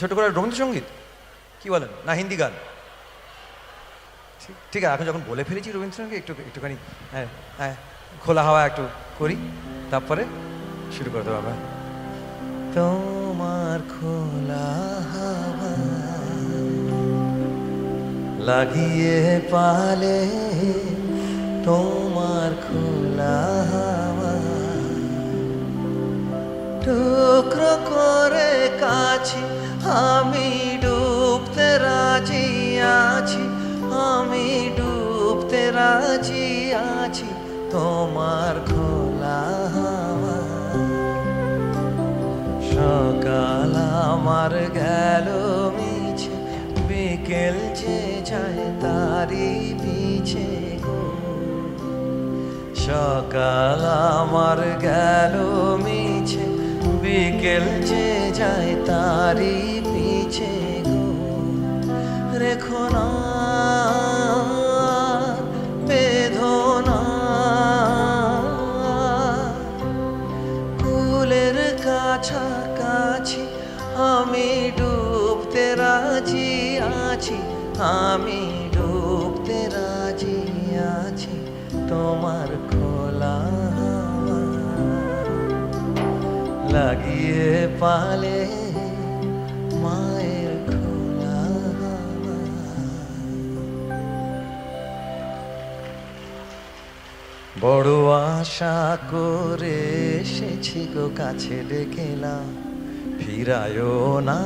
ছোট করে রবীন্দ্রসঙ্গীত কি বলেন, না হিন্দি গান? ঠিক আছে, এখন যখন বলে ফেলেছি রবীন্দ্রসঙ্গীত একটুখানি হ্যাঁ হ্যাঁ খোলা হাওয়া একটু করি, তারপরে শুরু করতে পারবে। তোমার খোলা হাওয়া লাগিয়ে পালে, তোমার খোলা হাওয়া টুকরো করে কাছে আমি ডুবতে রাজি আছি, আমি ডুবতে রাজি আছি তোমার খোলা হাওয়া। সকাল আমার গেল মিছে, বিকেল যে যায় তারি পিছে গো। সকাল আমার গেল মিছে, বিকেল যে যায় তারি পিছে গো। রেখো না বেদনা কুলের কাছাকাছি, আমি ডুবতে রাজি আছি, আমি ডুবতে রাজি আছি তোমার খোলা হাওয়া লাগিয়ে পালে, মায়ের খোলা হাওয়া। বড় আশা করে এসেছি গো কাছে ডেকেলাম, ফিরায়ও না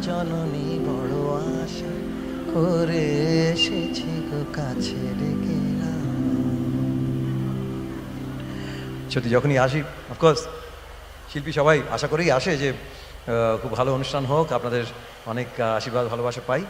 জননী। বড় আশা করে এসেছি গো কাছে ডেকেলাম। সত্যি যখনই আসি, অফকোর্স শিল্পী সবাই আশা করেই আসে যে খুব ভালো অনুষ্ঠান হোক, আপনাদের অনেক আশীর্বাদ ভালোবাসা পাই।